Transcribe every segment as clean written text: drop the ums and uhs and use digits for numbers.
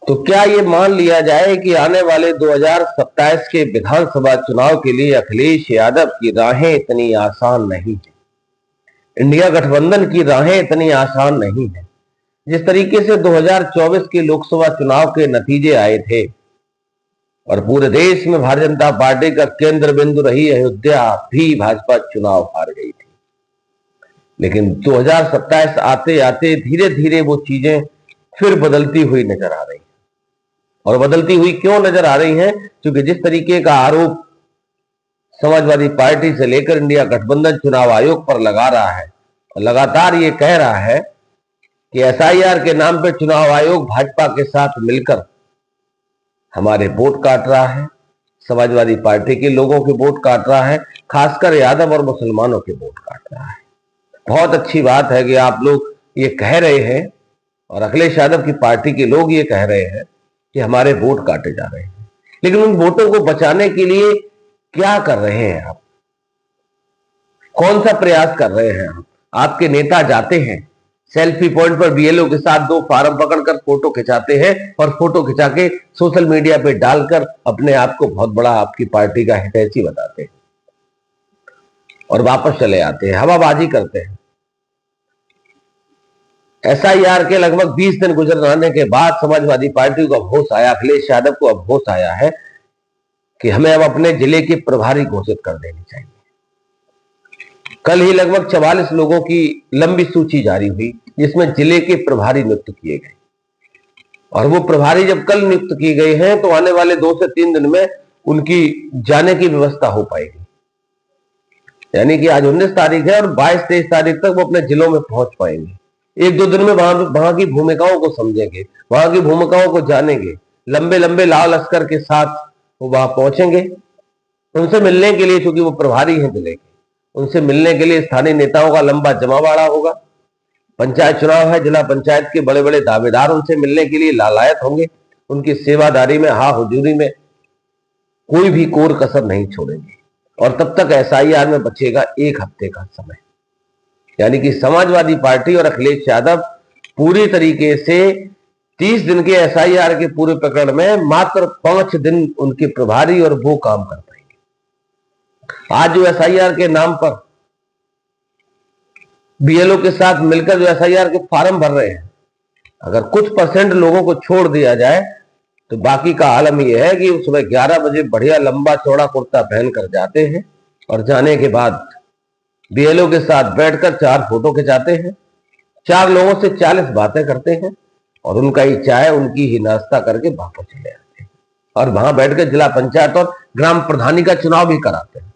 तो क्या ये मान लिया जाए कि आने वाले 2027 के विधानसभा चुनाव के लिए अखिलेश यादव की राहें इतनी आसान नहीं है, इंडिया गठबंधन की राहें इतनी आसान नहीं है। जिस तरीके से 2024 के लोकसभा चुनाव के नतीजे आए थे और पूरे देश में भारतीय जनता पार्टी का केंद्र बिंदु रही अयोध्या भी भाजपा चुनाव हार गई थी, लेकिन 2027 आते आते धीरे धीरे वो चीजें फिर बदलती हुई नजर आ रही हैं। और बदलती हुई क्यों नजर आ रही हैं? क्योंकि जिस तरीके का आरोप समाजवादी पार्टी से लेकर इंडिया गठबंधन चुनाव आयोग पर लगा रहा है, लगातार ये कह रहा है कि एसआईआर के नाम पर चुनाव आयोग भाजपा के साथ मिलकर हमारे वोट काट रहा है, समाजवादी पार्टी के लोगों के वोट काट रहा है, खासकर यादव और मुसलमानों के वोट काट रहा है। बहुत अच्छी बात है कि आप लोग ये कह रहे हैं और अखिलेश यादव की पार्टी के लोग ये कह रहे हैं कि हमारे वोट काटे जा रहे हैं, लेकिन उन वोटों को बचाने के लिए क्या कर रहे हैं आप? कौन सा प्रयास कर रहे हैं आप? आपके नेता जाते हैं सेल्फी पॉइंट पर बीएलओ के साथ 2 फार्म पकड़कर फोटो खिंचाते हैं और फोटो खिंचा के सोशल मीडिया पे डालकर अपने आप को बहुत बड़ा आपकी पार्टी का हितैषी बताते हैं और वापस चले आते हैं, हवाबाजी करते हैं। एसआईआर के लगभग 20 दिन गुजर जाने के बाद समाजवादी पार्टी को अब होश आया, अखिलेश यादव को अब होश आया है कि हमें अब अपने जिले के प्रभारी घोषित कर देनी चाहिए। कल ही लगभग 44 लोगों की लंबी सूची जारी हुई जिसमें जिले के प्रभारी नियुक्त किए गए और वो प्रभारी जब कल नियुक्त किए गए हैं तो आने वाले 2 से 3 दिन में उनकी जाने की व्यवस्था हो पाएगी। यानी कि आज 19 तारीख है और 22-23 तारीख तक वो अपने जिलों में पहुंच पाएंगे। 1-2 दिन में वहां की भूमिकाओं को समझेंगे, वहां की भूमिकाओं को जानेंगे, लंबे लंबे लाल लश्कर के साथ वो वहां पहुंचेंगे। उनसे मिलने के लिए, चूंकि वो प्रभारी हैं जिले के, उनसे मिलने के लिए स्थानीय नेताओं का लंबा जमावाड़ा होगा। पंचायत चुनाव है, जिला पंचायत के बड़े बड़े दावेदार उनसे मिलने के लिए लालायत होंगे। उनकी सेवादारी में, हुजूरी में कोई भी कोर कसर नहीं छोड़ेंगे और तब तक एसआईआर में बचेगा 1 हफ्ते का समय। यानी कि समाजवादी पार्टी और अखिलेश यादव पूरी तरीके से 30 दिन के एसआईआर के पूरे प्रकरण में मात्र 5 दिन उनके प्रभारी और वो काम कर पाएंगे। आज जो एसआईआर के नाम पर बीएलओ के साथ मिलकर जो एसआईआर के फॉर्म भर रहे हैं, अगर कुछ % लोगों को छोड़ दिया जाए तो बाकी का आलम यह है कि सुबह 11 बजे बढ़िया लंबा चौड़ा कुर्ता पहनकर जाते हैं और जाने के बाद बीएलओ के साथ बैठकर 4 फोटो खिंचाते हैं, 4 लोगों से 40 बातें करते हैं और उनका ही चाय, उनकी ही नाश्ता करके वापस चले आते हैं और वहां बैठकर जिला पंचायत और ग्राम प्रधानी का चुनाव भी कराते हैं।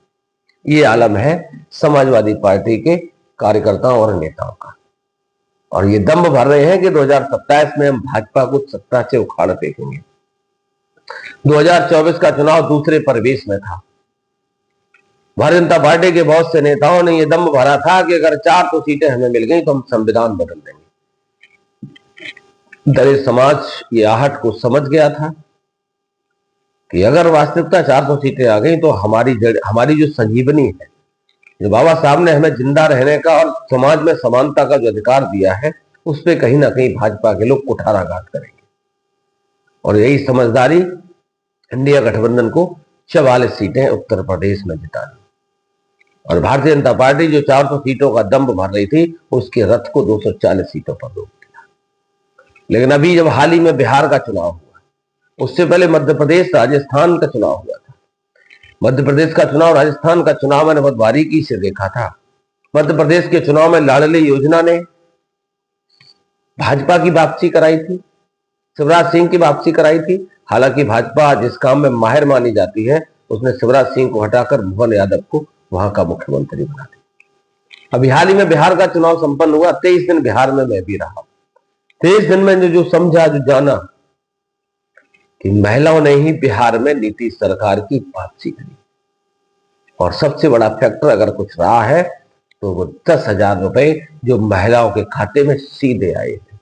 ये आलम है समाजवादी पार्टी के कार्यकर्ताओं और नेताओं का और ये दम्भ भर रहे हैं कि 2027 में हम भाजपा को सत्ता से उखाड़ फेंकेंगे। 2024 का चुनाव दूसरे परिवेश में था। भारतीय जनता पार्टी के बहुत से नेताओं ने यह दम्भ भरा था कि अगर 400 सीटें हमें मिल गई तो हम संविधान बदल देंगे। दलित समाज ये आहट को समझ गया था कि अगर वास्तविकता 400 सीटें आ गई तो हमारी जो संजीवनी है, जो बाबा साहब ने हमें जिंदा रहने का और समाज में समानता का जो अधिकार दिया है, उस पर कहीं ना कहीं भाजपा के लोग कुठाराघात करेंगे और यही समझदारी इंडिया गठबंधन को 44 सीटें उत्तर प्रदेश में जितानी और भारतीय जनता पार्टी जो 400 सीटों का दम्भ भर रही थी उसके रथ को 240 सीटों पर रोक दिया। लेकिन अभी जब हाल ही में बिहार का चुनाव हुआ, उससे पहले मध्य प्रदेश, राजस्थान का चुनाव हुआ था। मध्य प्रदेश का चुनाव, राजस्थान का चुनाव मैंने बहुत बारीकी से देखा था। मध्य प्रदेश के चुनाव में लाडली योजना ने भाजपा की वापसी कराई थी, शिवराज सिंह की वापसी कराई थी। हालांकि भाजपा जिस काम में माहिर मानी जाती है, उसने शिवराज सिंह को हटाकर मोहन यादव को वहां का मुख्यमंत्री बना दिया। अभी हाल ही में बिहार का चुनाव संपन्न हुआ। 23 दिन बिहार में मैं भी रहा। 23 दिन में जो समझा, जो जाना कि महिलाओं ने ही बिहार में नीतीश सरकार की वापसी करी और सबसे बड़ा फैक्टर अगर कुछ रहा है तो वो 10,000 रुपए जो महिलाओं के खाते में सीधे आए थे।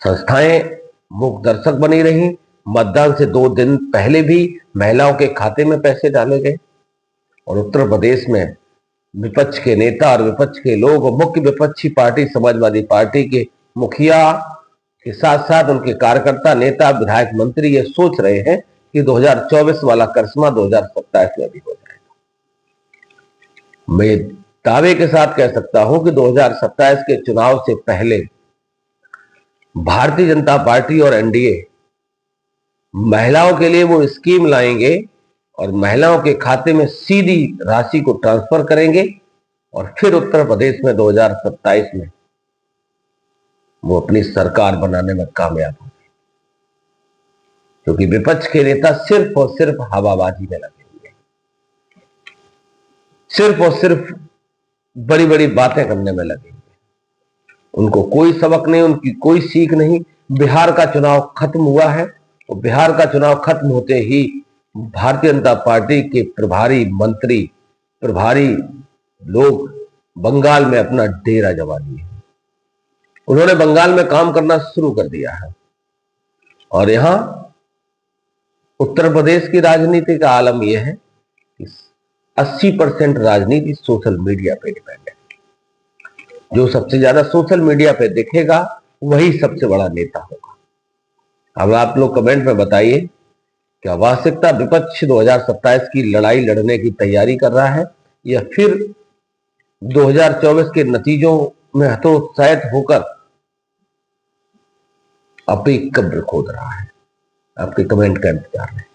संस्थाएं मूक दर्शक बनी रही। मतदान से 2 दिन पहले भी महिलाओं के खाते में पैसे डाले गए और उत्तर प्रदेश में विपक्ष के नेता और विपक्ष के लोग, मुख्य विपक्षी पार्टी समाजवादी पार्टी के मुखिया के साथ साथ उनके कार्यकर्ता, नेता, विधायक, मंत्री ये सोच रहे हैं कि 2024 वाला करिश्मा 2027 में भी हो जाएगा। मैं दावे के साथ कह सकता हूं कि 2027 के चुनाव से पहले भारतीय जनता पार्टी और एनडीए महिलाओं के लिए वो स्कीम लाएंगे और महिलाओं के खाते में सीधी राशि को ट्रांसफर करेंगे और फिर उत्तर प्रदेश में 2027 में वो अपनी सरकार बनाने में कामयाब होंगे, क्योंकि विपक्ष के नेता सिर्फ और सिर्फ हवाबाजी में लगे हुए हैं, सिर्फ और सिर्फ बड़ी बड़ी बातें करने में लगे हुए हैं। उनको कोई सबक नहीं, उनकी कोई सीख नहीं। बिहार का चुनाव खत्म हुआ है और बिहार का चुनाव खत्म होते ही भारतीय जनता पार्टी के प्रभारी मंत्री, प्रभारी लोग बंगाल में अपना डेरा जमा लिए। उन्होंने बंगाल में काम करना शुरू कर दिया है और यहां उत्तर प्रदेश की राजनीति का आलम यह है कि 80% राजनीति सोशल मीडिया पे डिपेंड है। जो सबसे ज्यादा सोशल मीडिया पे दिखेगा वही सबसे बड़ा नेता होगा। अब आप लोग कमेंट में बताइए, क्या वास्तविकता विपक्ष 2027 की लड़ाई लड़ने की तैयारी कर रहा है या फिर 2024 के नतीजों में हतोत्साहित होकर अपनी कब्र खोद रहा है? आपके कमेंट का इंतजार है।